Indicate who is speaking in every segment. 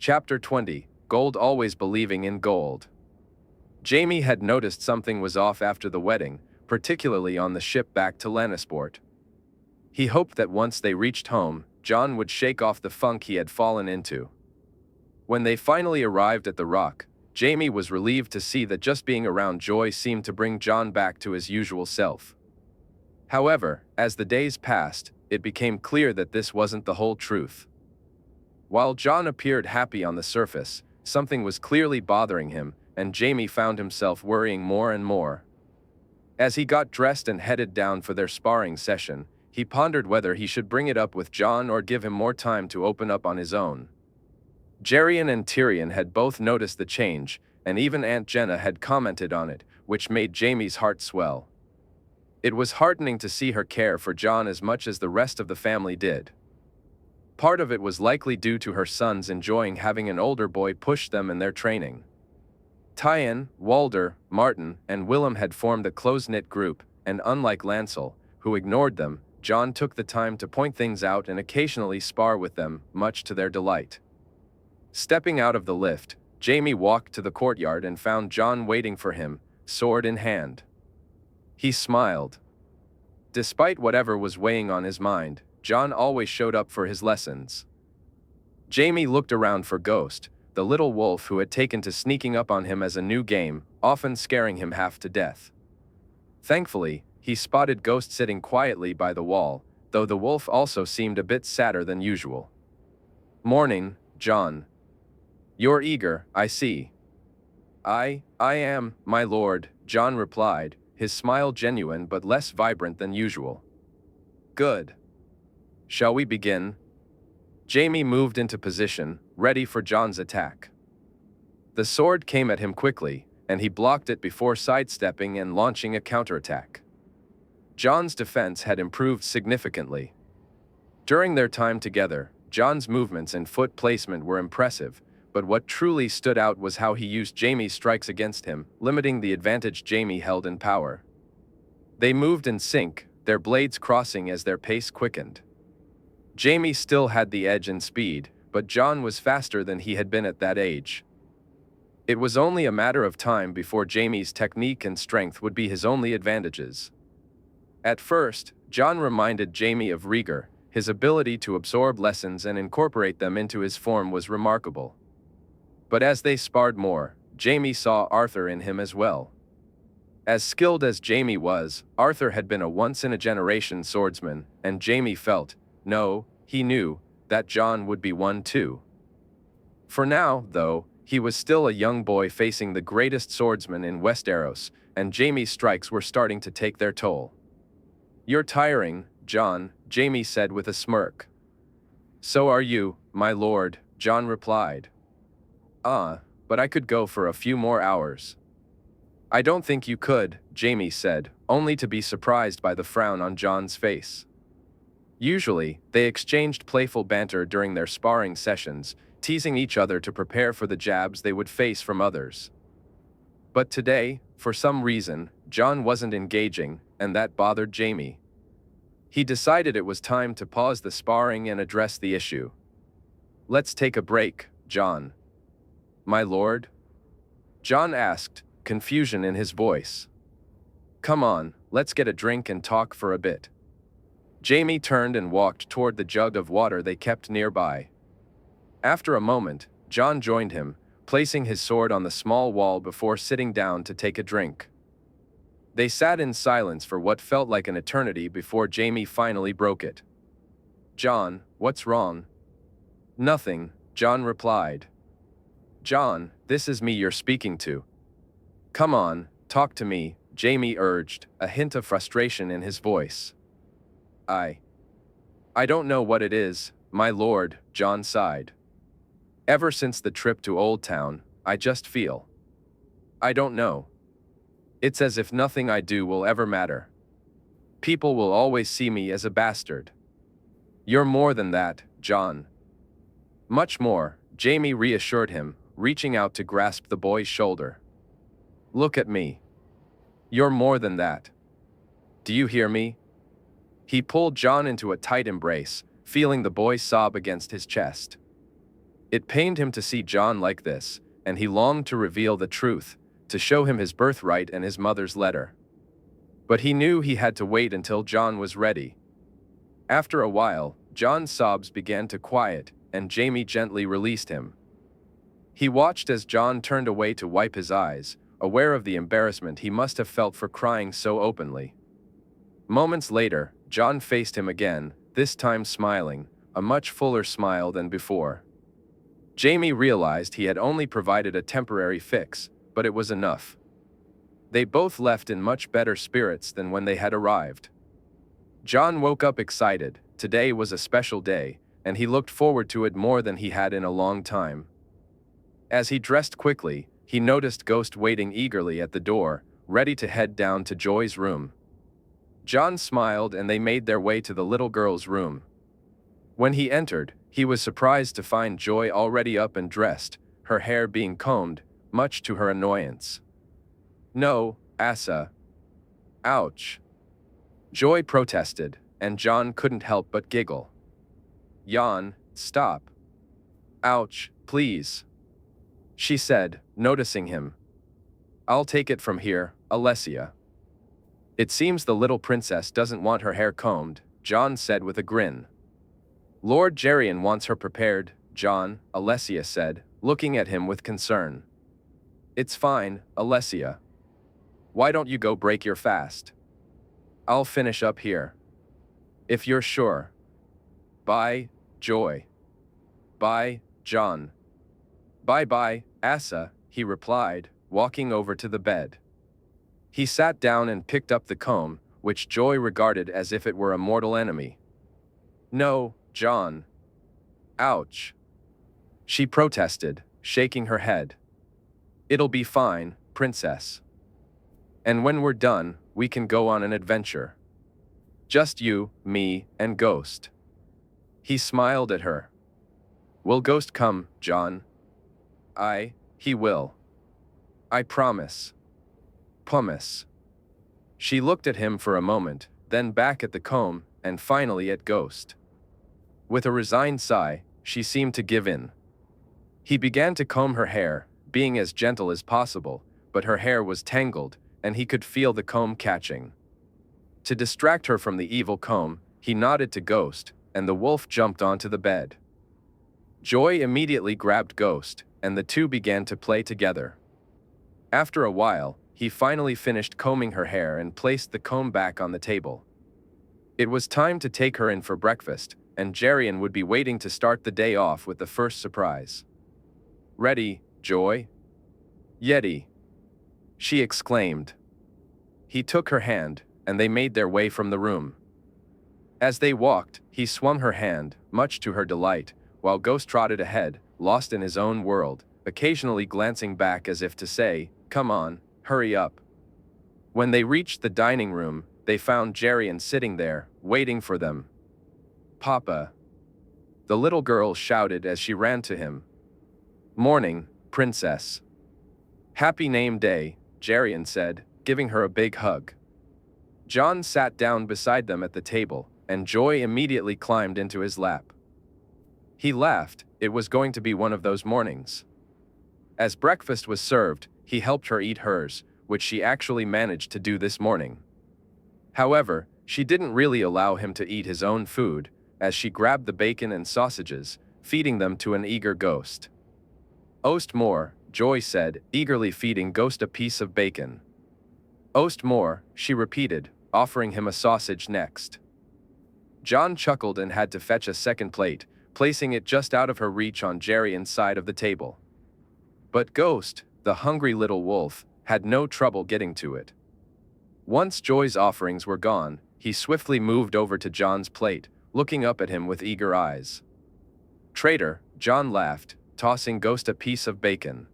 Speaker 1: Chapter 20, Gold Always Believing in Gold. Jaime had noticed something was off after the wedding, particularly on the ship back to Lannisport. He hoped that once they reached home, Jon would shake off the funk he had fallen into. When they finally arrived at the Rock, Jaime was relieved to see that just being around Joy seemed to bring Jon back to his usual self. However, as the days passed, it became clear that this wasn't the whole truth. While Jon appeared happy on the surface, something was clearly bothering him, and Jaime found himself worrying more and more. As he got dressed and headed down for their sparring session, he pondered whether he should bring it up with Jon or give him more time to open up on his own. Jerian and Tyrion had both noticed the change, and even Aunt Jenna had commented on it, which made Jaime's heart swell. It was heartening to see her care for Jon as much as the rest of the family did. Part of it was likely due to her sons enjoying having an older boy push them in their training. Tywin, Walder, Martin, and Willem had formed a close-knit group, and unlike Lancel, who ignored them, Jon took the time to point things out and occasionally spar with them, much to their delight. Stepping out of the lift, Jaime walked to the courtyard and found Jon waiting for him, sword in hand. He smiled. Despite whatever was weighing on his mind, Jon always showed up for his lessons. Jaime looked around for Ghost, the little wolf who had taken to sneaking up on him as a new game, often scaring him half to death. Thankfully, he spotted Ghost sitting quietly by the wall, though the wolf also seemed a bit sadder than usual. "Morning, Jon. You're eager, I see." I am, my lord," Jon replied, his smile genuine but less vibrant than usual. "Good. Shall we begin?" Jaime moved into position, ready for Jon's attack. The sword came at him quickly, and he blocked it before sidestepping and launching a counterattack. Jon's defense had improved significantly. During their time together, Jon's movements and foot placement were impressive, but what truly stood out was how he used Jaime's strikes against him, limiting the advantage Jaime held in power. They moved in sync, their blades crossing as their pace quickened. Jaime still had the edge in speed, but Jon was faster than he had been at that age. It was only a matter of time before Jaime's technique and strength would be his only advantages. At first, Jon reminded Jaime of Rhaegar. His ability to absorb lessons and incorporate them into his form was remarkable. But as they sparred more, Jaime saw Arthur in him as well. As skilled as Jaime was, Arthur had been a once-in-a-generation swordsman, and Jaime felt, no, he knew, that Jon would be one too. For now, though, he was still a young boy facing the greatest swordsman in Westeros, and Jaime's strikes were starting to take their toll. "You're tiring, Jon," Jaime said with a smirk. "So are you, my lord," Jon replied. But I could go for a few more hours." "I don't think you could," Jaime said, only to be surprised by the frown on Jon's face. Usually, they exchanged playful banter during their sparring sessions, teasing each other to prepare for the jabs they would face from others. But today, for some reason, Jon wasn't engaging, and that bothered Jaime. He decided it was time to pause the sparring and address the issue. "Let's take a break, Jon." "My lord?" Jon asked, confusion in his voice. "Come on, let's get a drink and talk for a bit." Jaime turned and walked toward the jug of water they kept nearby. After a moment, Jon joined him, placing his sword on the small wall before sitting down to take a drink. They sat in silence for what felt like an eternity before Jaime finally broke it. "Jon, what's wrong?" "Nothing," Jon replied. "Jon, this is me you're speaking to." "Come on, talk to me," Jaime urged, a hint of frustration in his voice. I don't know what it is, my lord," Jon sighed. "Ever since the trip to Old Town, I just feel. I don't know. It's as if nothing I do will ever matter. People will always see me as a bastard." "You're more than that, Jon." "Much more," Jaime reassured him, reaching out to grasp the boy's shoulder. "Look at me. You're more than that. Do you hear me?" He pulled Jon into a tight embrace, feeling the boy sob against his chest. It pained him to see Jon like this, and he longed to reveal the truth, to show him his birthright and his mother's letter. But he knew he had to wait until Jon was ready. After a while, Jon's sobs began to quiet, and Jaime gently released him. He watched as Jon turned away to wipe his eyes, aware of the embarrassment he must have felt for crying so openly. Moments later, Jon faced him again, this time smiling, a much fuller smile than before. Jaime realized he had only provided a temporary fix, but it was enough. They both left in much better spirits than when they had arrived. Jon woke up excited. Today was a special day, and he looked forward to it more than he had in a long time. As he dressed quickly, he noticed Ghost waiting eagerly at the door, ready to head down to Joy's room. Jon smiled and they made their way to the little girl's room. When he entered, he was surprised to find Joy already up and dressed, her hair being combed, much to her annoyance. "No, Asa." "Ouch." Joy protested, and Jon couldn't help but giggle. "Jon, stop." "Ouch, please," she said, noticing him. "I'll take it from here, Alessia." "It seems the little princess doesn't want her hair combed," Jon said with a grin. "Lord Geryon wants her prepared, Jon," Alessia said, looking at him with concern. "It's fine, Alessia. Why don't you go break your fast? I'll finish up here. If you're sure." "Bye, Joy." "Bye, Jon." "Bye-bye, Asa," he replied, walking over to the bed. He sat down and picked up the comb, which Joy regarded as if it were a mortal enemy. "No, Jon." "Ouch," she protested, shaking her head. "It'll be fine, princess. And when we're done, we can go on an adventure. Just you, me, and Ghost." He smiled at her. "Will Ghost come, Jon?" He will. I promise." "Promise." She looked at him for a moment, then back at the comb, and finally at Ghost. With a resigned sigh, she seemed to give in. He began to comb her hair, being as gentle as possible, but her hair was tangled, and he could feel the comb catching. To distract her from the evil comb, he nodded to Ghost, and the wolf jumped onto the bed. Joy immediately grabbed Ghost, and the two began to play together. After a while, he finally finished combing her hair and placed the comb back on the table. It was time to take her in for breakfast, and Geryon would be waiting to start the day off with the first surprise. "Ready, Joy?" "Yeti," she exclaimed. He took her hand, and they made their way from the room. As they walked, he swung her hand, much to her delight, while Ghost trotted ahead, lost in his own world, occasionally glancing back as if to say, "Come on, hurry up." When they reached the dining room, they found Geryon sitting there, waiting for them. "Papa," the little girl shouted as she ran to him. "Morning, princess." "Happy name day," Geryon said, giving her a big hug. Jon sat down beside them at the table, and Joy immediately climbed into his lap. He laughed. It was going to be one of those mornings. As breakfast was served, he helped her eat hers, which she actually managed to do this morning. However, she didn't really allow him to eat his own food, as she grabbed the bacon and sausages, feeding them to an eager Ghost. "Oast more," Joy said, eagerly feeding Ghost a piece of bacon. "Oast more," she repeated, offering him a sausage next. Jon chuckled and had to fetch a second plate, placing it just out of her reach on Geryon's side of the table. But Ghost, the hungry little wolf, had no trouble getting to it. Once Joy's offerings were gone, he swiftly moved over to Jon's plate, looking up at him with eager eyes. "Traitor," Jon laughed, tossing Ghost a piece of bacon.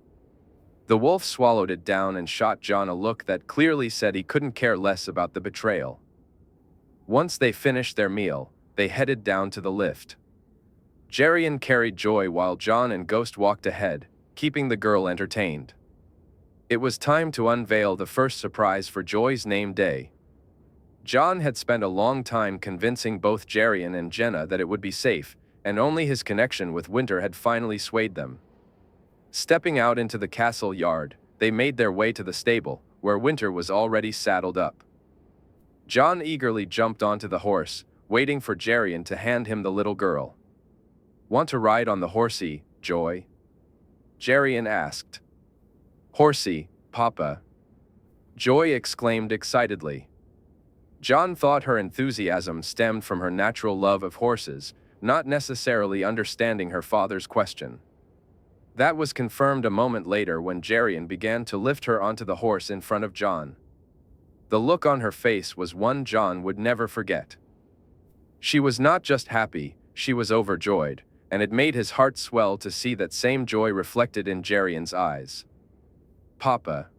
Speaker 1: The wolf swallowed it down and shot Jon a look that clearly said he couldn't care less about the betrayal. Once they finished their meal, they headed down to the lift. Geryon carried Joy while Jon and Ghost walked ahead, keeping the girl entertained. It was time to unveil the first surprise for Joy's name day. Jon had spent a long time convincing both Geryon and Jenna that it would be safe, and only his connection with Winter had finally swayed them. Stepping out into the castle yard, they made their way to the stable, where Winter was already saddled up. Jon eagerly jumped onto the horse, waiting for Geryon to hand him the little girl. "Want to ride on the horsey, Joy?" Geryon asked. "Horsey, Papa," Joy exclaimed excitedly. Jon thought her enthusiasm stemmed from her natural love of horses, not necessarily understanding her father's question. That was confirmed a moment later when Geryon began to lift her onto the horse in front of Jon. The look on her face was one Jon would never forget. She was not just happy, she was overjoyed, and it made his heart swell to see that same joy reflected in Geryon's eyes. "Papa."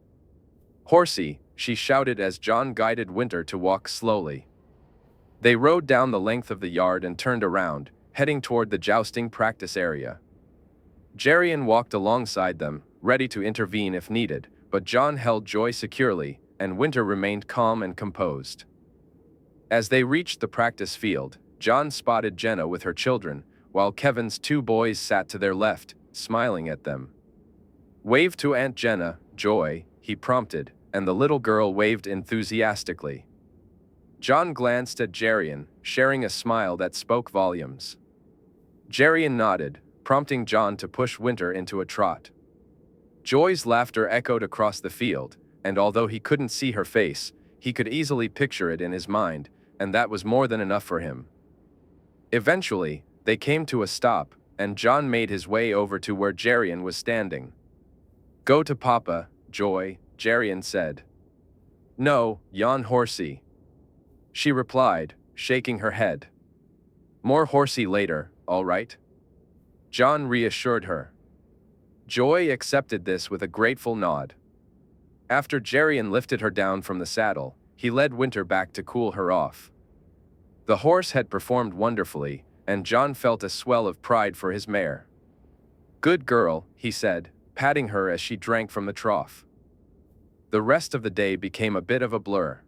Speaker 1: "Horsey," she shouted as Jon guided Winter to walk slowly. They rode down the length of the yard and turned around, heading toward the jousting practice area. Geryon walked alongside them, ready to intervene if needed, but Jon held Joy securely, and Winter remained calm and composed. As they reached the practice field, Jon spotted Jenna with her children, while Kevin's two boys sat to their left, smiling at them. "Wave to Aunt Jenna, Joy," he prompted, and the little girl waved enthusiastically. Jon glanced at Geryon, sharing a smile that spoke volumes. Geryon nodded, prompting Jon to push Winter into a trot. Joy's laughter echoed across the field, and although he couldn't see her face, he could easily picture it in his mind, and that was more than enough for him. Eventually, they came to a stop, and Jon made his way over to where Geryon was standing. "Go to Papa, Joy," Geryon said. "No, yon horsey," she replied, shaking her head. "More horsey later, all right?" Jon reassured her. Joy accepted this with a grateful nod. After Geryon lifted her down from the saddle, he led Winter back to cool her off. The horse had performed wonderfully, and Jon felt a swell of pride for his mare. "Good girl," he said, patting her as she drank from the trough. The rest of the day became a bit of a blur.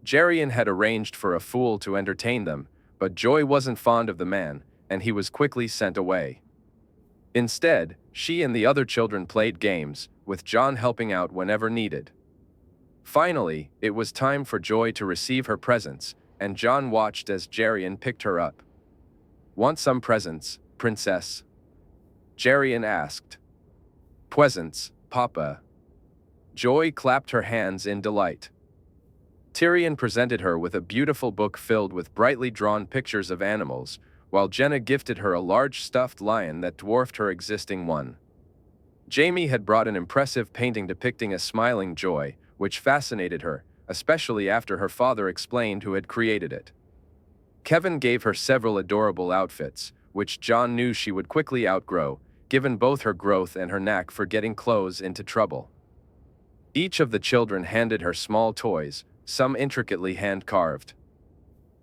Speaker 1: Geryon had arranged for a fool to entertain them, but Joy wasn't fond of the man, and he was quickly sent away. Instead, she and the other children played games, with Jon helping out whenever needed. Finally, it was time for Joy to receive her presents, and Jon watched as Geryon picked her up. "Want some presents, princess?" Geryon asked. "Presents, Papa." Joy clapped her hands in delight. Tyrion presented her with a beautiful book filled with brightly drawn pictures of animals, while Jenna gifted her a large stuffed lion that dwarfed her existing one. Jaime had brought an impressive painting depicting a smiling Joy, which fascinated her, especially after her father explained who had created it. Kevin gave her several adorable outfits, which Jon knew she would quickly outgrow, given both her growth and her knack for getting clothes into trouble. Each of the children handed her small toys, some intricately hand-carved.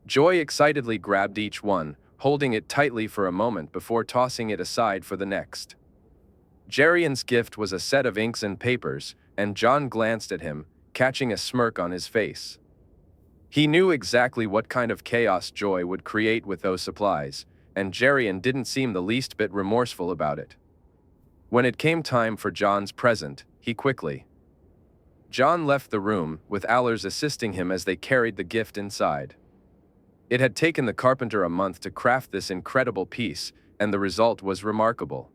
Speaker 1: Joy excitedly grabbed each one, holding it tightly for a moment before tossing it aside for the next. Geryon's gift was a set of inks and papers, and Jon glanced at him, catching a smirk on his face. He knew exactly what kind of chaos Joy would create with those supplies, and Geryon didn't seem the least bit remorseful about it. When it came time for Jon's present, he quickly. Jon left the room, with Allers assisting him as they carried the gift inside. It had taken the carpenter a month to craft this incredible piece, and the result was remarkable.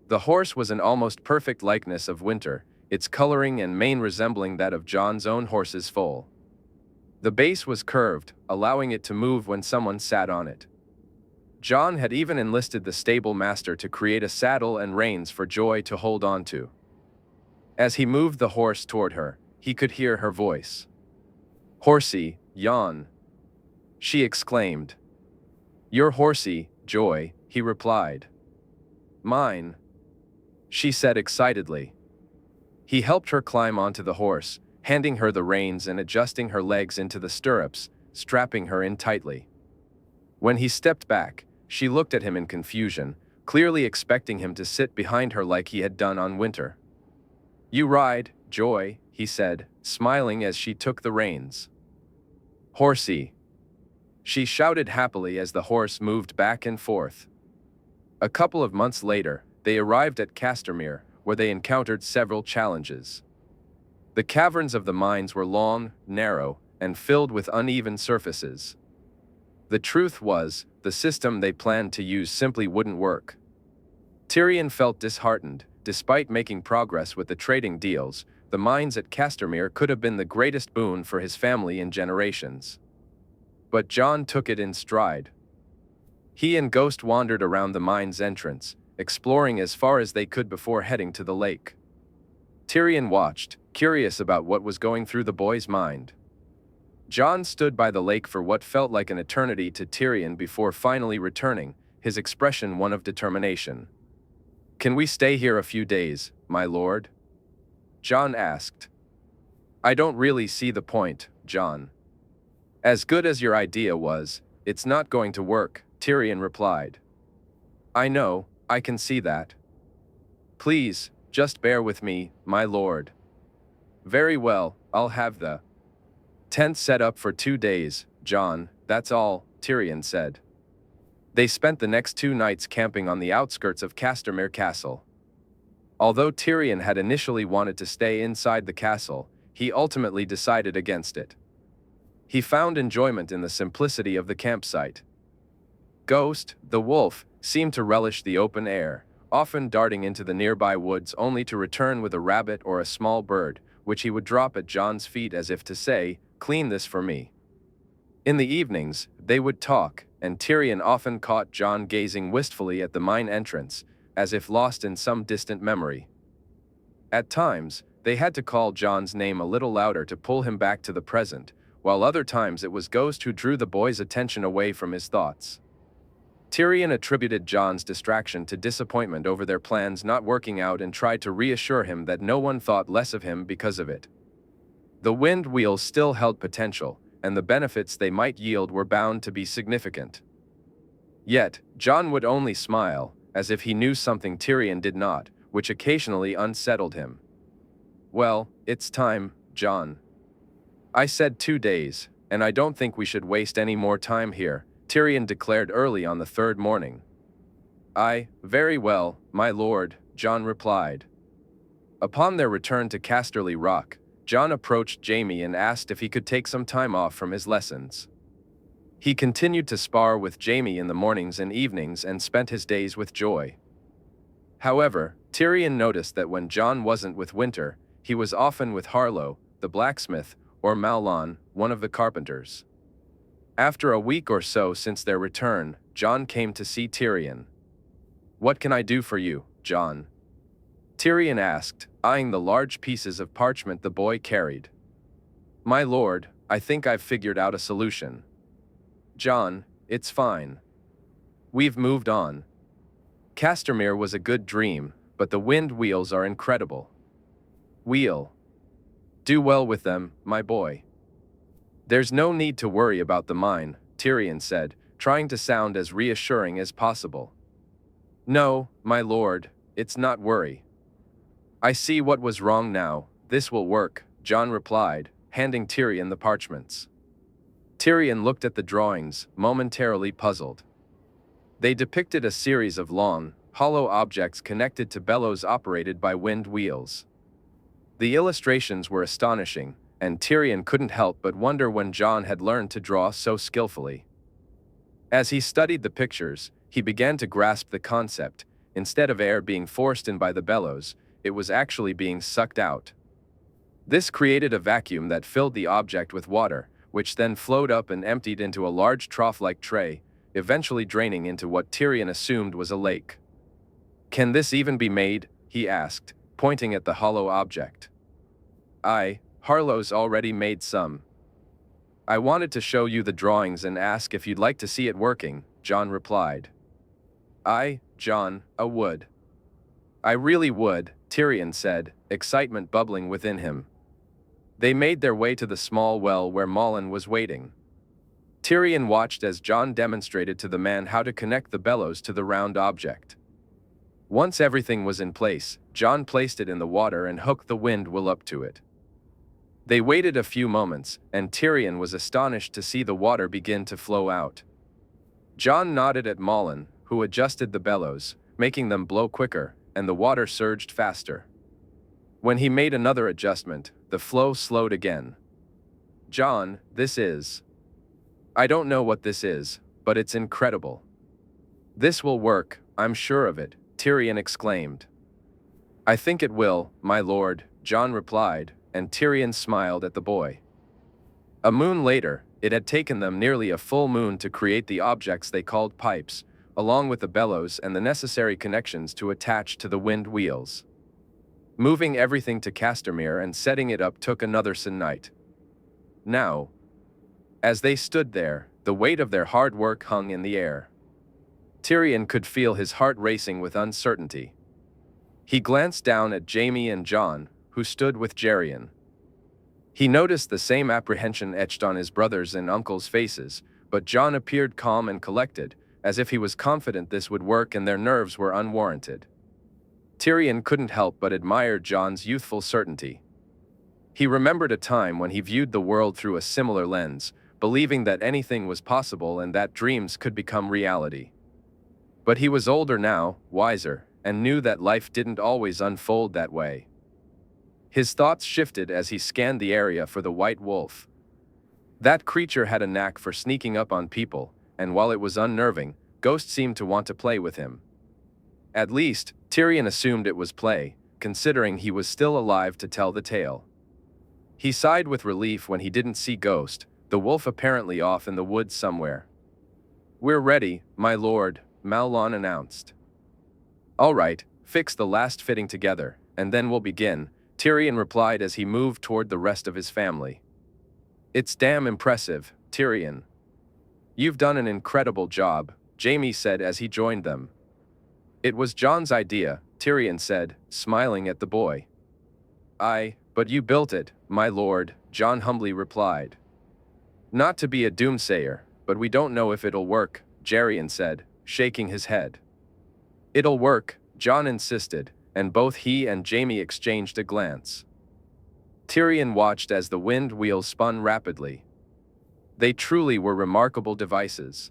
Speaker 1: The horse was an almost perfect likeness of Winter, its coloring and mane resembling that of Jon's own horse's foal. The base was curved, allowing it to move when someone sat on it. Jon had even enlisted the stable master to create a saddle and reins for Joy to hold on to. As he moved the horse toward her, he could hear her voice. "Horsey, yon," she exclaimed. "Your horsey, Joy," he replied. "Mine," she said excitedly. He helped her climb onto the horse, handing her the reins and adjusting her legs into the stirrups, strapping her in tightly. When he stepped back, she looked at him in confusion, clearly expecting him to sit behind her like he had done on Winter. "You ride, Joy," he said, smiling as she took the reins. "Horsey." She shouted happily as the horse moved back and forth. A couple of months later, they arrived at Castamere, where they encountered several challenges. The caverns of the mines were long, narrow, and filled with uneven surfaces. The truth was, the system they planned to use simply wouldn't work. Tyrion felt disheartened. Despite making progress with the trading deals, the mines at Castamere could have been the greatest boon for his family in generations. But Jon took it in stride. He and Ghost wandered around the mine's entrance, exploring as far as they could before heading to the lake. Tyrion watched, curious about what was going through the boy's mind. Jon stood by the lake for what felt like an eternity to Tyrion before finally returning, his expression one of determination. "Can we stay here a few days, my lord?" Jon asked. "I don't really see the point, Jon. As good as your idea was, it's not going to work," Tyrion replied. "I know, I can see that. Please, just bear with me, my lord." "Very well, I'll have the tent set up for 2 days, Jon, that's all," Tyrion said. They spent the next 2 nights camping on the outskirts of Castamere Castle. Although Tyrion had initially wanted to stay inside the castle, he ultimately decided against it. He found enjoyment in the simplicity of the campsite. Ghost, the wolf, seemed to relish the open air, often darting into the nearby woods only to return with a rabbit or a small bird, which he would drop at Jon's feet as if to say, "Clean this for me." In the evenings, they would talk, and Tyrion often caught Jon gazing wistfully at the mine entrance, as if lost in some distant memory. At times, they had to call Jon's name a little louder to pull him back to the present, while other times it was Ghost who drew the boy's attention away from his thoughts. Tyrion attributed Jon's distraction to disappointment over their plans not working out and tried to reassure him that no one thought less of him because of it. The wind wheels still held potential, and the benefits they might yield were bound to be significant. Yet, Jon would only smile, as if he knew something Tyrion did not, which occasionally unsettled him. "Well, it's time, Jon. I said 2 days, and I don't think we should waste any more time here," Tyrion declared early on the 3rd morning. Very well, my lord," Jon replied. Upon their return to Casterly Rock, Jon approached Jaime and asked if he could take some time off from his lessons. He continued to spar with Jaime in the mornings and evenings and spent his days with joy. However, Tyrion noticed that when Jon wasn't with Winter, he was often with Harlow, the blacksmith, or Mahlon, one of the carpenters. After a week or so since their return, Jon came to see Tyrion. "What can I do for you, Jon?" Tyrion asked, eyeing the large pieces of parchment the boy carried. "My lord, I think I've figured out a solution." "Jon, it's fine. We've moved on. Castamere was a good dream, but the wind wheels are incredible. We'll do well with them, my boy." "There's no need to worry about the mine," Tyrion said, trying to sound as reassuring as possible. "No, my lord, it's not worry. I see what was wrong now, this will work," Jon replied, handing Tyrion the parchments. Tyrion looked at the drawings, momentarily puzzled. They depicted a series of long, hollow objects connected to bellows operated by wind wheels. The illustrations were astonishing, and Tyrion couldn't help but wonder when Jon had learned to draw so skillfully. As he studied the pictures, he began to grasp the concept. Instead of air being forced in by the bellows, it was actually being sucked out. This created a vacuum that filled the object with water, which then flowed up and emptied into a large trough-like tray, eventually draining into what Tyrion assumed was a lake. "Can this even be made?" he asked, pointing at the hollow object. Harlow's already made some. I wanted to show you the drawings and ask if you'd like to see it working," Jon replied. Jon, I would. I really would," Tyrion said, excitement bubbling within him. They made their way to the small well where Mahlon was waiting. Tyrion watched as Jon demonstrated to the man how to connect the bellows to the round object. Once everything was in place, Jon placed it in the water and hooked the wind wheel up to it. They waited a few moments, and Tyrion was astonished to see the water begin to flow out. Jon nodded at Mullen, who adjusted the bellows, making them blow quicker, and the water surged faster. When he made another adjustment, the flow slowed again. "Jon, this is... I don't know what this is, but it's incredible." "This will work, I'm sure of it," Tyrion exclaimed. "I think it will, my lord," Jon replied, and Tyrion smiled at the boy. A moon later, it had taken them nearly a full moon to create the objects they called pipes, along with the bellows and the necessary connections to attach to the wind wheels. Moving everything to Castamere and setting it up took another night. Now, as they stood there, the weight of their hard work hung in the air. Tyrion could feel his heart racing with uncertainty. He glanced down at Jaime and Jon, who stood with Geryon. He noticed the same apprehension etched on his brothers' and uncles' faces, but Jon appeared calm and collected, as if he was confident this would work and their nerves were unwarranted. Tyrion couldn't help but admire Jon's youthful certainty. He remembered a time when he viewed the world through a similar lens, believing that anything was possible and that dreams could become reality. But he was older now, wiser, and knew that life didn't always unfold that way. His thoughts shifted as he scanned the area for the white wolf. That creature had a knack for sneaking up on people, and while it was unnerving, Ghost seemed to want to play with him. At least, Tyrion assumed it was play, considering he was still alive to tell the tale. He sighed with relief when he didn't see Ghost, the wolf apparently off in the woods somewhere. "We're ready, my lord," Mahlon announced. "All right, fix the last fitting together, and then we'll begin," Tyrion replied as he moved toward the rest of his family. "It's damn impressive, Tyrion. You've done an incredible job," Jaime said as he joined them. "It was Jon's idea," Tyrion said, smiling at the boy. But you built it, my lord," Jon humbly replied. "Not to be a doomsayer, but we don't know if it'll work," Geryon said, shaking his head. "It'll work," Jon insisted, and both he and Jaime exchanged a glance. Tyrion watched as the wind wheels spun rapidly. They truly were remarkable devices.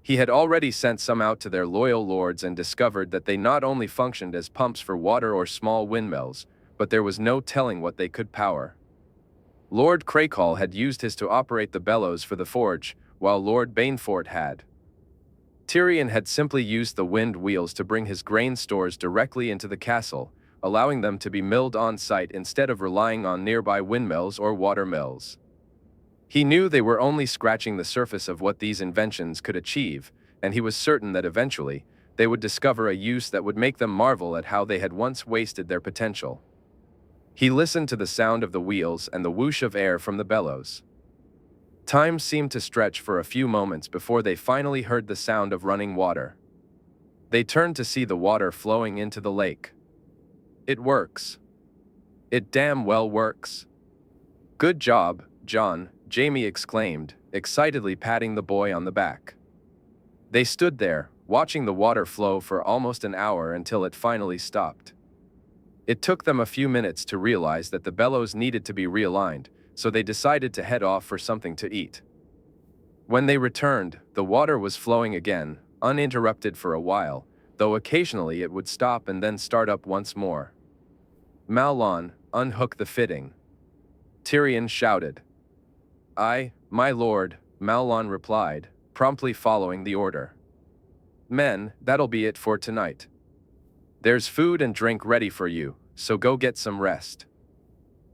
Speaker 1: He had already sent some out to their loyal lords and discovered that they not only functioned as pumps for water or small windmills, but there was no telling what they could power. Lord Crakehall had used his to operate the bellows for the forge, while Lord Banefort had. Tyrion had simply used the wind wheels to bring his grain stores directly into the castle, allowing them to be milled on site instead of relying on nearby windmills or water mills. He knew they were only scratching the surface of what these inventions could achieve, and he was certain that eventually, they would discover a use that would make them marvel at how they had once wasted their potential. He listened to the sound of the wheels and the whoosh of air from the bellows. Time seemed to stretch for a few moments before they finally heard the sound of running water. They turned to see the water flowing into the lake. "It works. It damn well works." "Good job, Jon," Jaime exclaimed, excitedly patting the boy on the back. They stood there, watching the water flow for almost an hour until it finally stopped. It took them a few minutes to realize that the bellows needed to be realigned, so they decided to head off for something to eat. When they returned, the water was flowing again, uninterrupted for a while, though occasionally it would stop and then start up once more. "Mahlon, unhook the fitting," Tyrion shouted. "Aye, my lord," Mahlon replied, promptly following the order. "Men, that'll be it for tonight. There's food and drink ready for you, so go get some rest."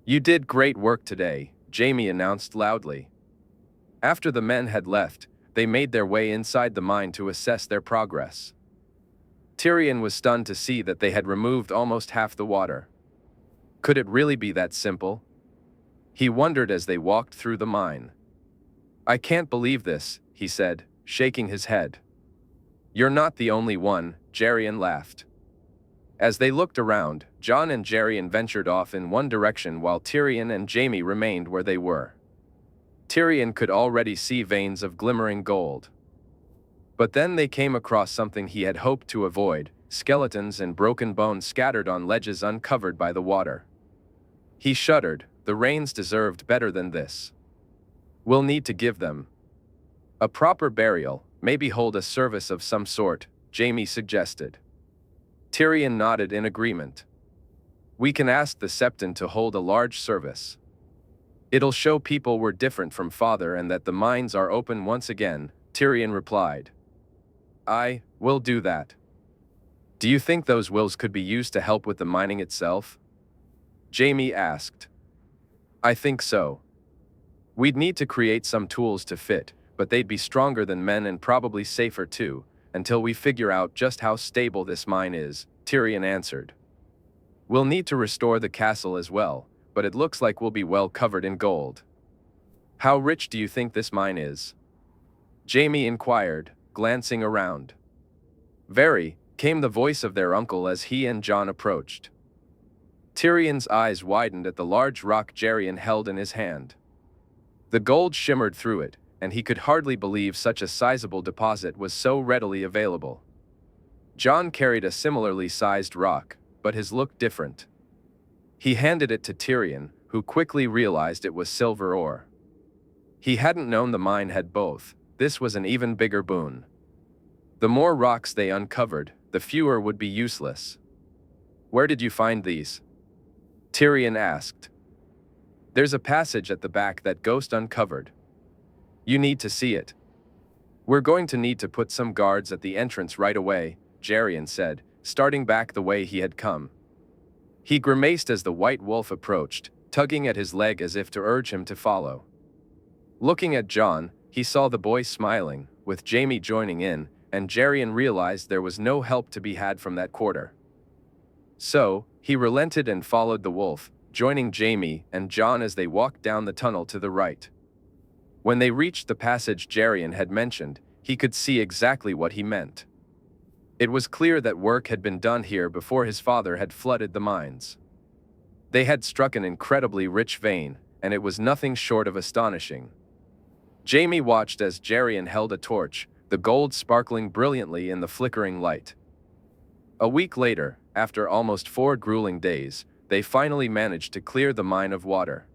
Speaker 1: "You did great work today," Jaime announced loudly. After the men had left, they made their way inside the mine to assess their progress. Tyrion was stunned to see that they had removed almost half the water. Could it really be that simple? He wondered as they walked through the mine. "I can't believe this," he said, shaking his head. "You're not the only one," Geryon laughed. As they looked around, Jon and Geryon ventured off in one direction while Tyrion and Jaime remained where they were. Tyrion could already see veins of glimmering gold. But then they came across something he had hoped to avoid, skeletons and broken bones scattered on ledges uncovered by the water. He shuddered, the Rains deserved better than this. We'll need to give them a proper burial, maybe hold a service of some sort, Jaime suggested. Tyrion nodded in agreement. We can ask the Septon to hold a large service. It'll show people we're different from father and that the mines are open once again, Tyrion replied. I will do that. Do you think those wills could be used to help with the mining itself? Jaime asked. I think so. We'd need to create some tools to fit, but they'd be stronger than men and probably safer too, until we figure out just how stable this mine is, Tyrion answered. We'll need to restore the castle as well, but it looks like we'll be well covered in gold. How rich do you think this mine is? Jaime inquired, glancing around. Very, came the voice of their uncle as he and Jon approached. Tyrion's eyes widened at the large rock Geryon held in his hand. The gold shimmered through it, and he could hardly believe such a sizable deposit was so readily available. Jon carried a similarly sized rock, but his looked different. He handed it to Tyrion, who quickly realized it was silver ore. He hadn't known the mine had both. This was an even bigger boon. The more rocks they uncovered, the fewer would be useless. Where did you find these? Tyrion asked. There's a passage at the back that Ghost uncovered. You need to see it. We're going to need to put some guards at the entrance right away, Geryon said, starting back the way he had come. He grimaced as the White Wolf approached, tugging at his leg as if to urge him to follow. Looking at Jon, he saw the boy smiling, with Jaime joining in, and Geryon realized there was no help to be had from that quarter. So, he relented and followed the wolf, joining Jaime and Jon as they walked down the tunnel to the right. When they reached the passage Geryon had mentioned, he could see exactly what he meant. It was clear that work had been done here before his father had flooded the mines. They had struck an incredibly rich vein, and it was nothing short of astonishing. Jaime watched as Geryon held a torch, the gold sparkling brilliantly in the flickering light. A week later, after almost 4 grueling days, they finally managed to clear the mine of water.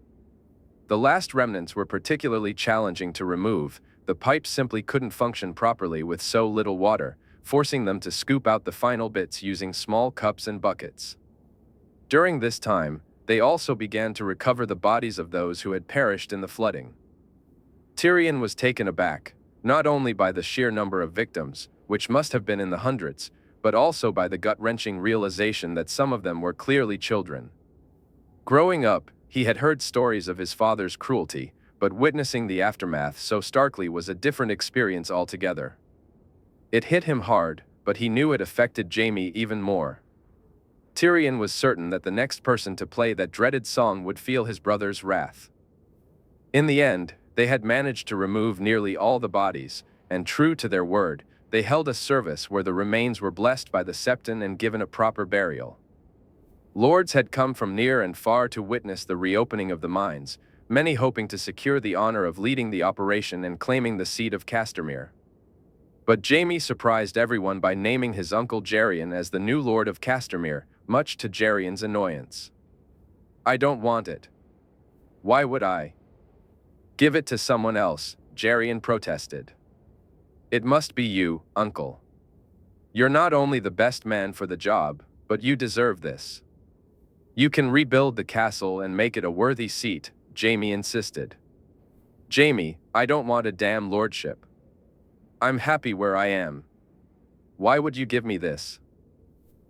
Speaker 1: The last remnants were particularly challenging to remove. The pipes simply couldn't function properly with so little water, forcing them to scoop out the final bits using small cups and buckets. During this time, they also began to recover the bodies of those who had perished in the flooding. Tyrion was taken aback, not only by the sheer number of victims, which must have been in the hundreds, but also by the gut-wrenching realization that some of them were clearly children. Growing up, he had heard stories of his father's cruelty, but witnessing the aftermath so starkly was a different experience altogether. It hit him hard, but he knew it affected Jaime even more. Tyrion was certain that the next person to play that dreaded song would feel his brother's wrath. In the end, they had managed to remove nearly all the bodies, and true to their word, they held a service where the remains were blessed by the Septon and given a proper burial. Lords had come from near and far to witness the reopening of the mines, many hoping to secure the honor of leading the operation and claiming the seat of Castamere. But Jaime surprised everyone by naming his uncle Geryon as the new Lord of Castamere, much to Geryon's annoyance. I don't want it. Why would I? Give it to someone else, Geryon protested. It must be you, uncle. You're not only the best man for the job, but you deserve this. You can rebuild the castle and make it a worthy seat, Jaime insisted. Jaime, I don't want a damn lordship. I'm happy where I am. Why would you give me this?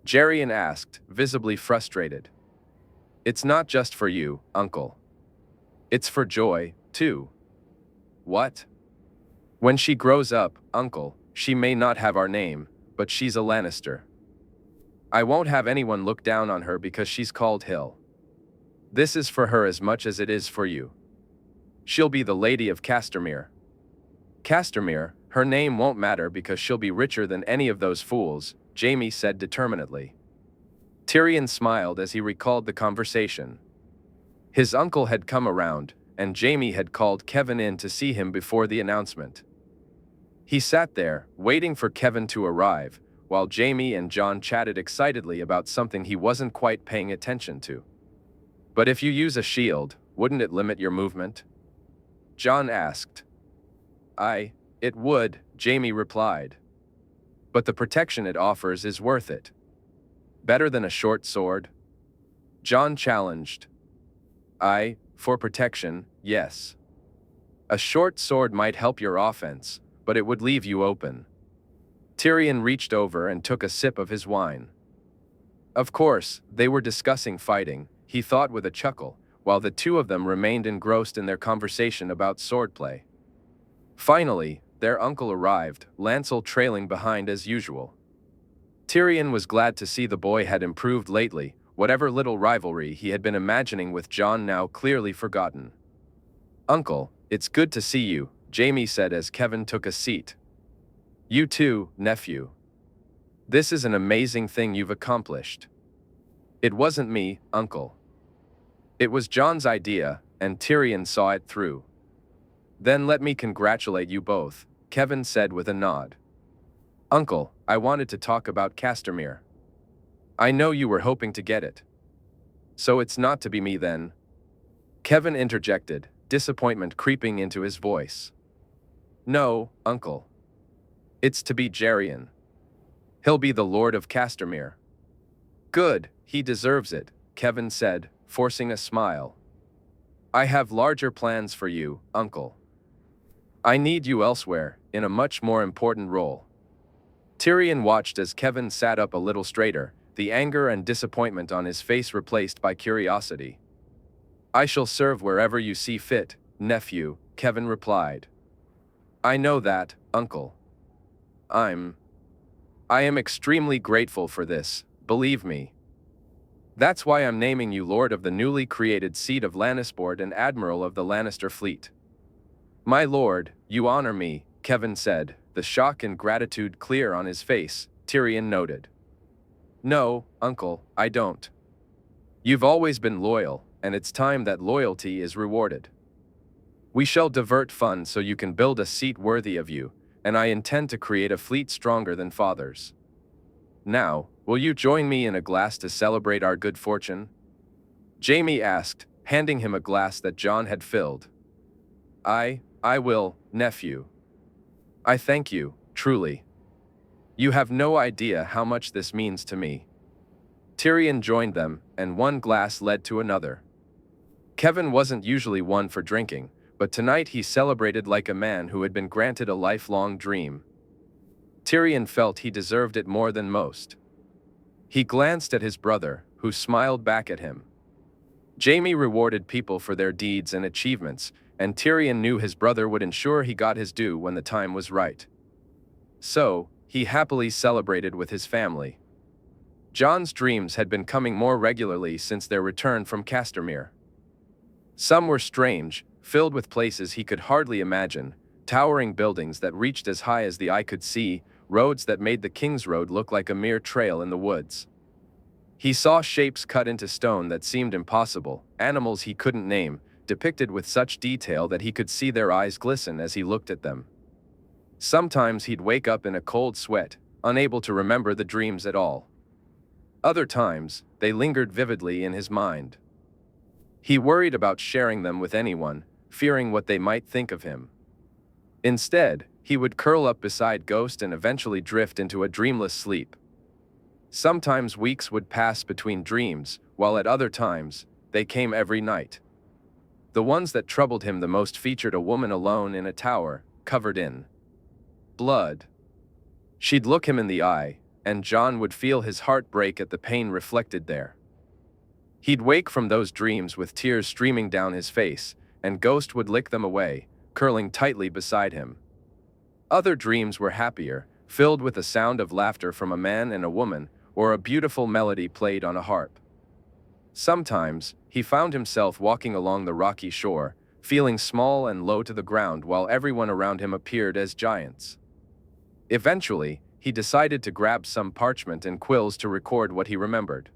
Speaker 1: Geryon asked, visibly frustrated. It's not just for you, uncle. It's for Joy, too. What? When she grows up, uncle, she may not have our name, but she's a Lannister. I won't have anyone look down on her because she's called Hill. This is for her as much as it is for you. She'll be the Lady of Castamere. Castamere, her name won't matter because she'll be richer than any of those fools, Jaime said determinedly. Tyrion smiled as he recalled the conversation. His uncle had come around, and Jaime had called Kevin in to see him before the announcement. He sat there, waiting for Kevin to arrive, while Jaime and Jon chatted excitedly about something he wasn't quite paying attention to. But if you use a shield, wouldn't it limit your movement? Jon asked. It would, Jaime replied. But the protection it offers is worth it. Better than a short sword? Jon challenged. For protection, yes. A short sword might help your offense, but it would leave you open. Tyrion reached over and took a sip of his wine. Of course, they were discussing fighting, he thought with a chuckle, while the two of them remained engrossed in their conversation about swordplay. Finally, their uncle arrived, Lancel trailing behind as usual. Tyrion was glad to see the boy had improved lately, whatever little rivalry he had been imagining with Jon now clearly forgotten. "Uncle, it's good to see you," Jaime said as Kevin took a seat. "You too, nephew. This is an amazing thing you've accomplished." "It wasn't me, Uncle. It was Jon's idea, and Tyrion saw it through." "Then let me congratulate you both," Kevin said with a nod. "Uncle, I wanted to talk about Castamere. I know you were hoping to get it." "So it's not to be me then?" Kevin interjected, disappointment creeping into his voice. "No, Uncle. It's to be Jerian. He'll be the Lord of Castamere." "Good, he deserves it," Kevin said, forcing a smile. "I have larger plans for you, Uncle. I need you elsewhere, in a much more important role." Tyrion watched as Kevin sat up a little straighter, the anger and disappointment on his face replaced by curiosity. "I shall serve wherever you see fit, nephew," Kevin replied. "I know that, Uncle. I am extremely grateful for this, believe me. That's why I'm naming you Lord of the newly created seat of Lannisport and Admiral of the Lannister fleet." "My lord, you honor me," Kevin said, the shock and gratitude clear on his face, Tyrion noted. "No, Uncle, I don't. You've always been loyal, and it's time that loyalty is rewarded. We shall divert funds so you can build a seat worthy of you, and I intend to create a fleet stronger than father's. Now, will you join me in a glass to celebrate our good fortune?" Jaime asked, handing him a glass that Jon had filled. I will, nephew. I thank you, truly. You have no idea how much this means to me." Tyrion joined them, and one glass led to another. Kevin wasn't usually one for drinking, but tonight he celebrated like a man who had been granted a lifelong dream. Tyrion felt he deserved it more than most. He glanced at his brother, who smiled back at him. Jaime rewarded people for their deeds and achievements, and Tyrion knew his brother would ensure he got his due when the time was right. So, he happily celebrated with his family. Jon's dreams had been coming more regularly since their return from Castamere. Some were strange, filled with places he could hardly imagine, towering buildings that reached as high as the eye could see, roads that made the King's Road look like a mere trail in the woods. He saw shapes cut into stone that seemed impossible, animals he couldn't name, depicted with such detail that he could see their eyes glisten as he looked at them. Sometimes he'd wake up in a cold sweat, unable to remember the dreams at all. Other times, they lingered vividly in his mind. He worried about sharing them with anyone, fearing what they might think of him. Instead, he would curl up beside Ghost and eventually drift into a dreamless sleep. Sometimes weeks would pass between dreams, while at other times, they came every night. The ones that troubled him the most featured a woman alone in a tower, covered in blood. She'd look him in the eye, and Jon would feel his heart break at the pain reflected there. He'd wake from those dreams with tears streaming down his face, and Ghost would lick them away, curling tightly beside him. Other dreams were happier, filled with the sound of laughter from a man and a woman, or a beautiful melody played on a harp. Sometimes, he found himself walking along the rocky shore, feeling small and low to the ground while everyone around him appeared as giants. Eventually, he decided to grab some parchment and quills to record what he remembered.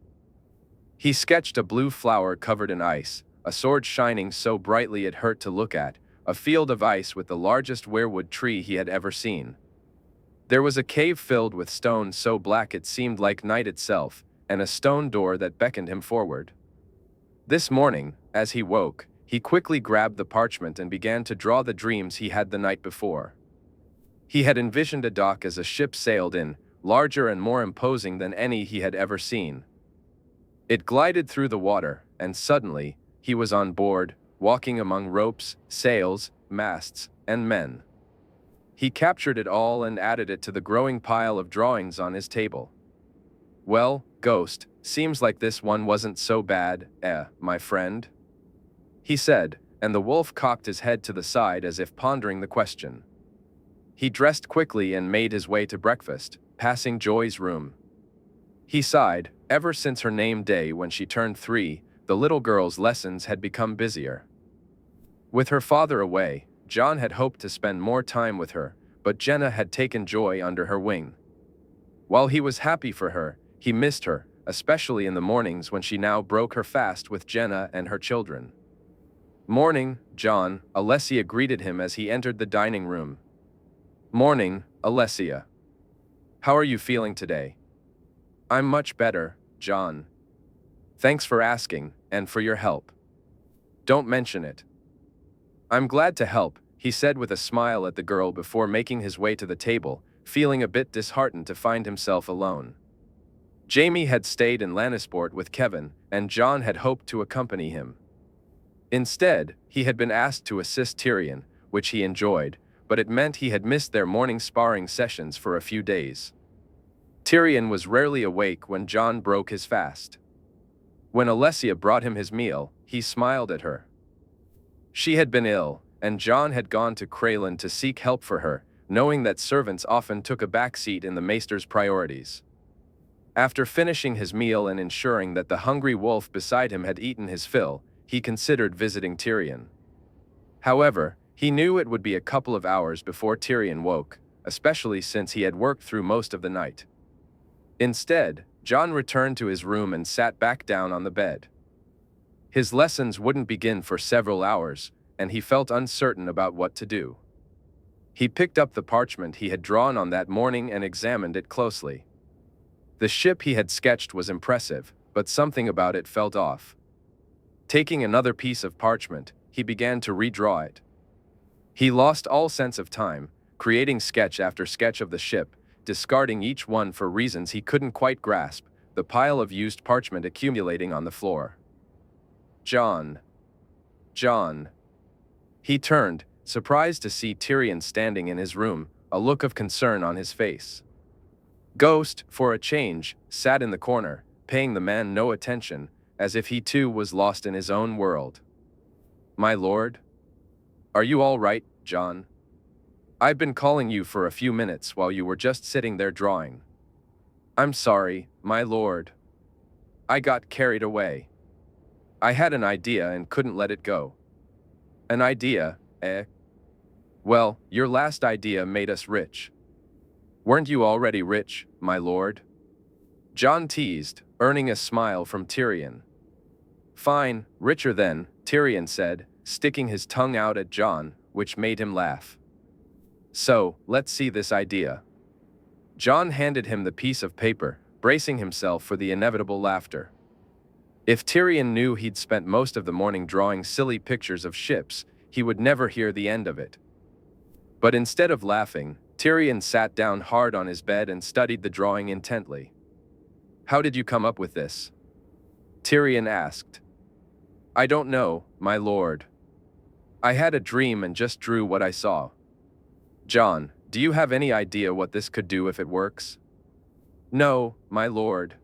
Speaker 1: He sketched a blue flower covered in ice, a sword shining so brightly it hurt to look at, a field of ice with the largest weirwood tree he had ever seen. There was a cave filled with stone so black it seemed like night itself, and a stone door that beckoned him forward. This morning, as he woke, He quickly grabbed the parchment and began to draw the dreams he had the night before. He had envisioned a dock as a ship sailed in, larger and more imposing than any he had ever seen. It glided through the water, and suddenly, he was on board, walking among ropes, sails, masts, and men. He captured it all and added it to the growing pile of drawings on his table. "Well, Ghost, seems like this one wasn't so bad, my friend?" he said, and the wolf cocked his head to the side as if pondering the question. He dressed quickly and made his way to breakfast, passing Joy's room. He sighed. Ever since her name day when she turned 3, the little girl's lessons had become busier. With her father away, Jon had hoped to spend more time with her, but Jenna had taken Joy under her wing. While he was happy for her, he missed her, especially in the mornings when she now broke her fast with Jenna and her children. "Morning, Jon," Alessia greeted him as he entered the dining room. "Morning, Alessia. How are you feeling today?" "I'm much better, Jon. Thanks for asking, and for your help." "Don't mention it." "I'm glad to help," he said with a smile at the girl before making his way to the table, feeling a bit disheartened to find himself alone. Jaime had stayed in Lannisport with Kevin, and Jon had hoped to accompany him. Instead, he had been asked to assist Tyrion, which he enjoyed, but it meant he had missed their morning sparring sessions for a few days. Tyrion was rarely awake when Jon broke his fast. When Alessia brought him his meal, he smiled at her. She had been ill, and Jon had gone to Crayland to seek help for her, knowing that servants often took a backseat in the maester's priorities. After finishing his meal and ensuring that the hungry wolf beside him had eaten his fill, he considered visiting Tyrion. However, he knew it would be a couple of hours before Tyrion woke, especially since he had worked through most of the night. Instead, Jon returned to his room and sat back down on the bed. His lessons wouldn't begin for several hours, and he felt uncertain about what to do. He picked up the parchment he had drawn on that morning and examined it closely. The ship he had sketched was impressive, but something about it felt off. Taking another piece of parchment, he began to redraw it. He lost all sense of time, creating sketch after sketch of the ship, discarding each one for reasons he couldn't quite grasp, the pile of used parchment accumulating on the floor. Jon. He turned, surprised to see Tyrion standing in his room, a look of concern on his face. Ghost, for a change, sat in the corner, paying the man no attention, as if he too was lost in his own world. "My lord? Are you all right, Jon? I've been calling you for a few minutes while you were just sitting there drawing." "I'm sorry, my lord. I got carried away. I had an idea and couldn't let it go." "An idea, eh? Well, your last idea made us rich." "Weren't you already rich, my lord?" Jon teased, earning a smile from Tyrion. "Fine, richer then," Tyrion said, sticking his tongue out at Jon, which made him laugh. "So, let's see this idea." Jon handed him the piece of paper, bracing himself for the inevitable laughter. If Tyrion knew he'd spent most of the morning drawing silly pictures of ships, he would never hear the end of it. But instead of laughing, Tyrion sat down hard on his bed and studied the drawing intently. "How did you come up with this?" Tyrion asked. "I don't know, my lord. I had a dream and just drew what I saw." "Jon, do you have any idea what this could do if it works?" "No, my lord."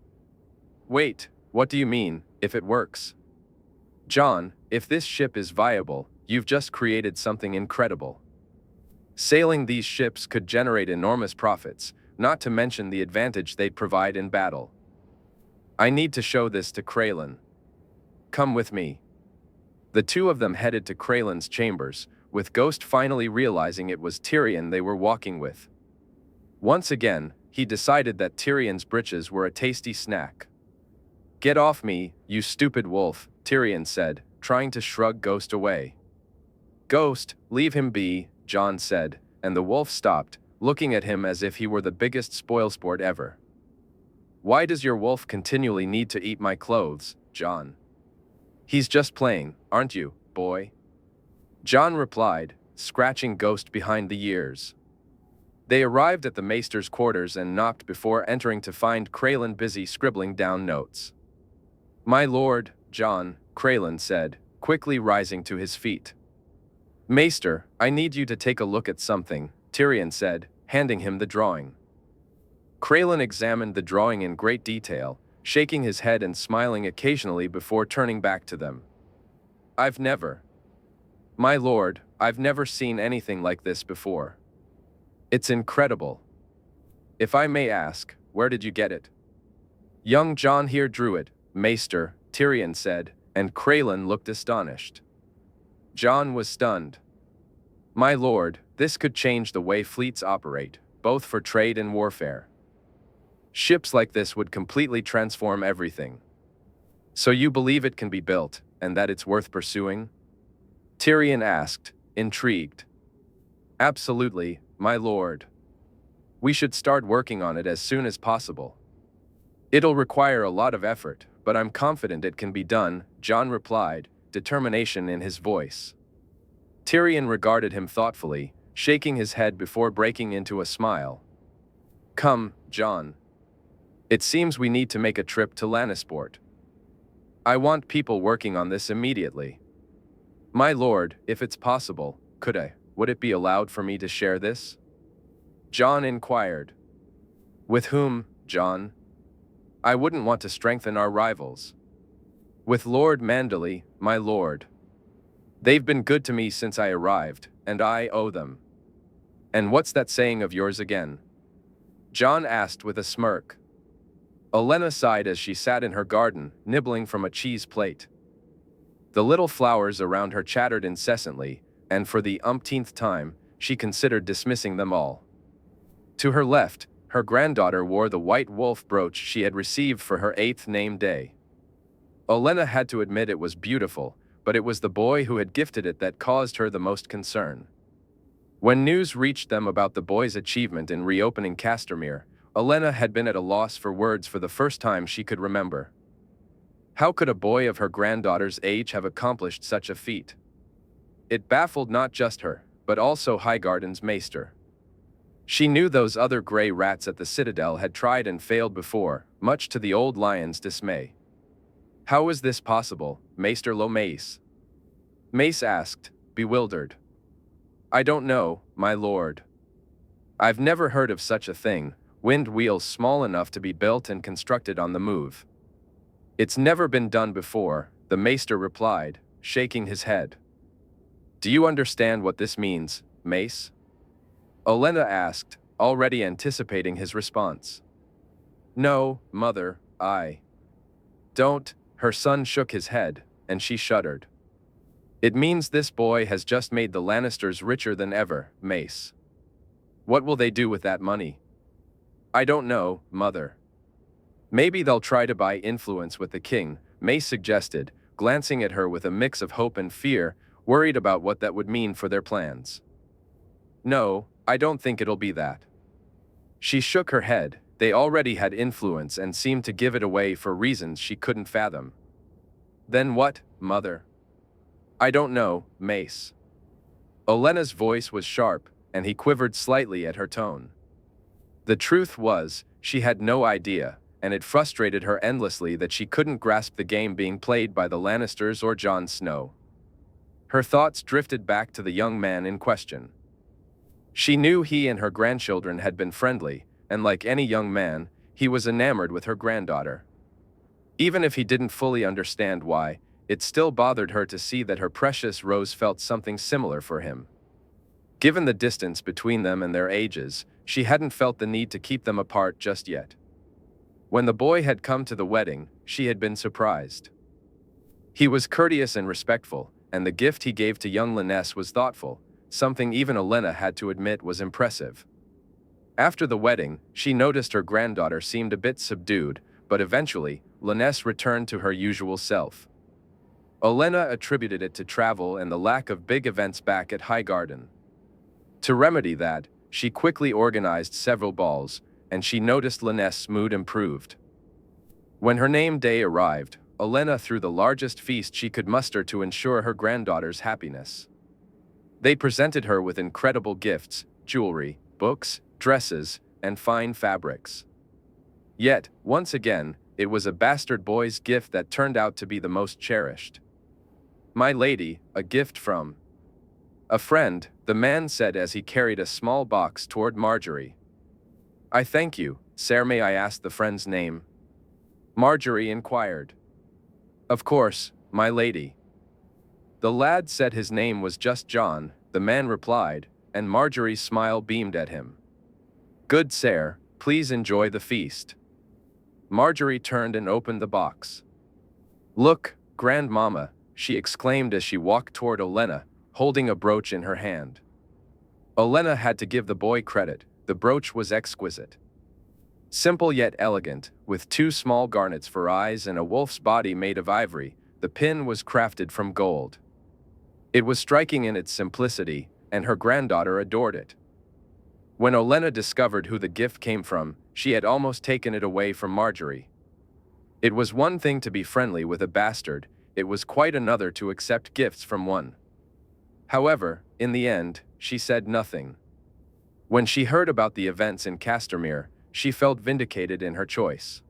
Speaker 1: "Wait, what do you mean, if it works?" "Jon, if this ship is viable, you've just created something incredible. Sailing these ships could generate enormous profits, not to mention the advantage they'd provide in battle. I need to show this to Craylan. Come with me." The two of them headed to Craylan's chambers, with Ghost finally realizing it was Tyrion they were walking with. Once again, he decided that Tyrion's britches were a tasty snack. "Get off me, you stupid wolf," Tyrion said, trying to shrug Ghost away. "Ghost, leave him be," Jon said, and the wolf stopped, looking at him as if he were the biggest spoilsport ever. "Why does your wolf continually need to eat my clothes, Jon?" "He's just playing, aren't you?" boy?" Jon replied, scratching Ghost behind the ears. They arrived at the maester's quarters and knocked before entering to find Craylan busy scribbling down notes. "My lord, Jon," Craylan said, quickly rising to his feet. "Maester, I need you to take a look at something," Tyrion said, handing him the drawing. Craylan examined the drawing in great detail, shaking his head and smiling occasionally before turning back to them. My lord, I've never seen anything like this before. It's incredible. If I may ask, where did you get it?" "Young Jon here drew it, Maester," Tyrion said, and Craylan looked astonished. Jon was stunned. "My lord, this could change the way fleets operate, both for trade and warfare. Ships like this would completely transform everything. So you believe it can be built, and that it's worth pursuing?" Tyrion asked, intrigued. "Absolutely, my lord. We should start working on it as soon as possible. It'll require a lot of effort, but I'm confident it can be done," Jon replied, determination in his voice. Tyrion regarded him thoughtfully, shaking his head before breaking into a smile. "Come, Jon. It seems we need to make a trip to Lannisport. I want people working on this immediately. My lord, if it's possible, would it be allowed for me to share this?" Jon inquired. "With whom, Jon?" "I wouldn't want to strengthen our rivals." "With Lord Manderley, my lord. They've been good to me since I arrived, and I owe them." "And what's that saying of yours again?" Jon asked with a smirk. Olenna sighed as she sat in her garden, nibbling from a cheese plate. The little flowers around her chattered incessantly, and for the umpteenth time, she considered dismissing them all. To her left, her granddaughter wore the white wolf brooch she had received for her 8th name day. Olenna had to admit it was beautiful, but it was the boy who had gifted it that caused her the most concern. When news reached them about the boy's achievement in reopening Castamere, Olenna had been at a loss for words for the first time she could remember. How could a boy of her granddaughter's age have accomplished such a feat? It baffled not just her, but also Highgarden's maester. She knew those other gray rats at the Citadel had tried and failed before, much to the old lion's dismay. "How was this possible, Maester Lo Mace?" Mace asked, bewildered. "I don't know, my lord. I've never heard of such a thing, wind wheels small enough to be built and constructed on the move." "It's never been done before," the Maester replied, shaking his head. "Do you understand what this means, Mace?" Olenna asked, already anticipating his response. "No, mother, I don't." Her son shook his head, and she shuddered. "It means this boy has just made the Lannisters richer than ever, Mace. What will they do with that money?" "I don't know, mother. Maybe they'll try to buy influence with the king," Mace suggested, glancing at her with a mix of hope and fear, worried about what that would mean for their plans. "No, I don't think it'll be that." She shook her head. They already had influence and seemed to give it away for reasons she couldn't fathom. "Then what, mother?" "I don't know, Mace." Olenna's voice was sharp, and he quivered slightly at her tone. The truth was, she had no idea, and it frustrated her endlessly that she couldn't grasp the game being played by the Lannisters or Jon Snow. Her thoughts drifted back to the young man in question. She knew he and her grandchildren had been friendly, and like any young man, he was enamored with her granddaughter. Even if he didn't fully understand why, it still bothered her to see that her precious Rose felt something similar for him. Given the distance between them and their ages, she hadn't felt the need to keep them apart just yet. When the boy had come to the wedding, she had been surprised. He was courteous and respectful, and the gift he gave to young Lynesse was thoughtful, something even Olenna had to admit was impressive. After the wedding, she noticed her granddaughter seemed a bit subdued, but eventually, Lynesse returned to her usual self. Olenna attributed it to travel and the lack of big events back at Highgarden. To remedy that, she quickly organized several balls, and she noticed Lynesse's mood improved. When her name day arrived, Olenna threw the largest feast she could muster to ensure her granddaughter's happiness. They presented her with incredible gifts, jewelry, books, dresses, and fine fabrics. Yet, once again, it was a bastard boy's gift that turned out to be the most cherished. "My lady, a gift from a friend," the man said as he carried a small box toward Marjorie. "I thank you, sir. May I ask the friend's name?" Marjorie inquired. "Of course, my lady." The lad said his name was just John, the man replied, and Marjorie's smile beamed at him. "Good sir, please enjoy the feast." Marjorie turned and opened the box. "Look, grandmama," she exclaimed as she walked toward Olenna, holding a brooch in her hand. Olenna had to give the boy credit. The brooch was exquisite. Simple yet elegant, with two small garnets for eyes and a wolf's body made of ivory, the pin was crafted from gold. It was striking in its simplicity, and her granddaughter adored it. When Olenna discovered who the gift came from, she had almost taken it away from Marjorie. It was one thing to be friendly with a bastard, it was quite another to accept gifts from one. However, in the end, she said nothing. When she heard about the events in Castamere, she felt vindicated in her choice.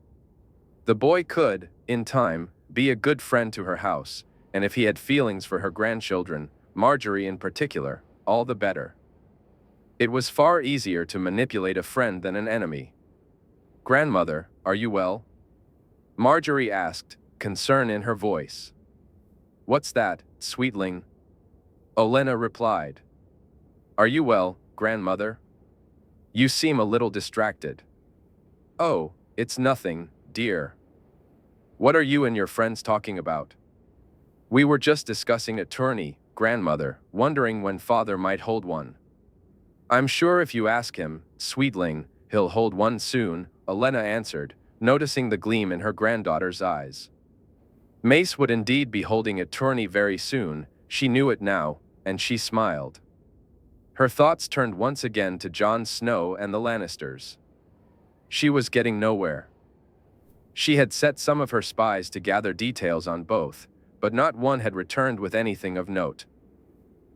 Speaker 1: The boy could, in time, be a good friend to her house, and if he had feelings for her grandchildren, Marjorie in particular, all the better. It was far easier to manipulate a friend than an enemy. "Grandmother, are you well?" Marjorie asked, concern in her voice. "What's that, sweetling?" Olenna replied. "Are you well, grandmother? You seem a little distracted." "Oh, it's nothing, dear." "What are you and your friends talking about?" "We were just discussing a tourney, grandmother, wondering when father might hold one." "I'm sure if you ask him, sweetling, he'll hold one soon," Olenna answered, noticing the gleam in her granddaughter's eyes. Mace would indeed be holding a tourney very soon, she knew it now, and she smiled. Her thoughts turned once again to Jon Snow and the Lannisters. She was getting nowhere. She had set some of her spies to gather details on both, but not one had returned with anything of note.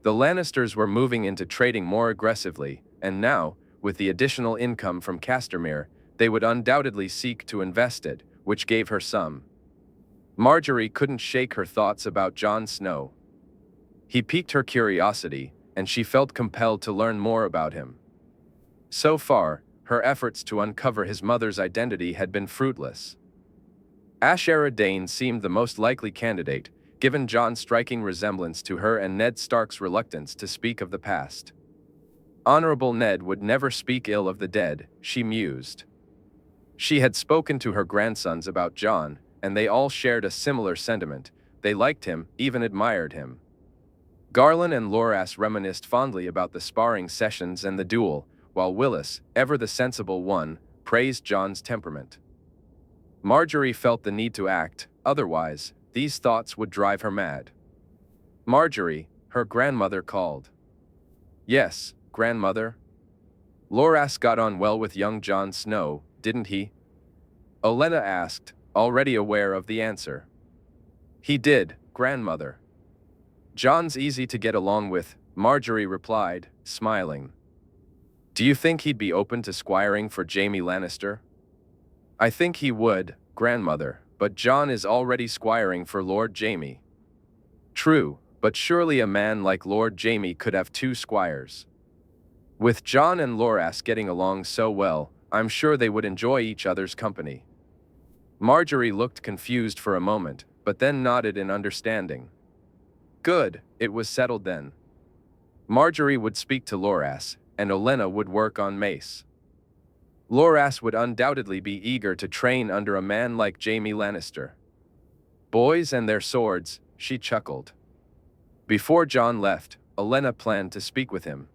Speaker 1: The Lannisters were moving into trading more aggressively, and now, with the additional income from Castamere, they would undoubtedly seek to invest it, which gave her some. Marjorie couldn't shake her thoughts about Jon Snow. He piqued her curiosity, and she felt compelled to learn more about him. So far, her efforts to uncover his mother's identity had been fruitless. Ashera Dane seemed the most likely candidate, given Jon's striking resemblance to her and Ned Stark's reluctance to speak of the past. Honorable Ned would never speak ill of the dead, she mused. She had spoken to her grandsons about Jon, and they all shared a similar sentiment. They liked him, even admired him. Garland and Loras reminisced fondly about the sparring sessions and the duel, while Willis, ever the sensible one, praised Jon's temperament. Marjorie felt the need to act, otherwise, these thoughts would drive her mad. "Marjorie," her grandmother called. "Yes, grandmother?" "Loras got on well with young Jon Snow, didn't he?" Olenna asked, already aware of the answer. "He did, grandmother. Jon's easy to get along with," Marjorie replied, smiling. "Do you think he'd be open to squiring for Jaime Lannister?" "I think he would, grandmother, but Jon is already squiring for Lord Jaime." "True, but surely a man like Lord Jaime could have two squires." "With Jon and Loras getting along so well, I'm sure they would enjoy each other's company." Marjorie looked confused for a moment, but then nodded in understanding. Good, it was settled then. Marjorie would speak to Loras, and Olenna would work on Mace. Loras would undoubtedly be eager to train under a man like Jaime Lannister. Boys and their swords, she chuckled. Before Jon left, Olenna planned to speak with him.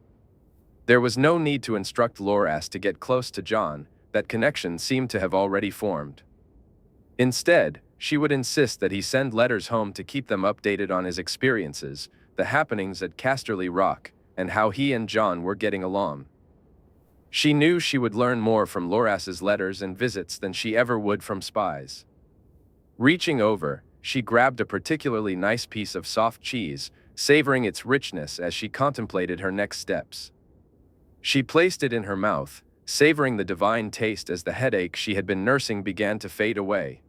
Speaker 1: There was no need to instruct Loras to get close to Jon, that connection seemed to have already formed. Instead, she would insist that he send letters home to keep them updated on his experiences, the happenings at Casterly Rock, and how he and Jon were getting along. She knew she would learn more from Loras's letters and visits than she ever would from spies. Reaching over, she grabbed a particularly nice piece of soft cheese, savoring its richness as she contemplated her next steps. She placed it in her mouth, savoring the divine taste as the headache she had been nursing began to fade away.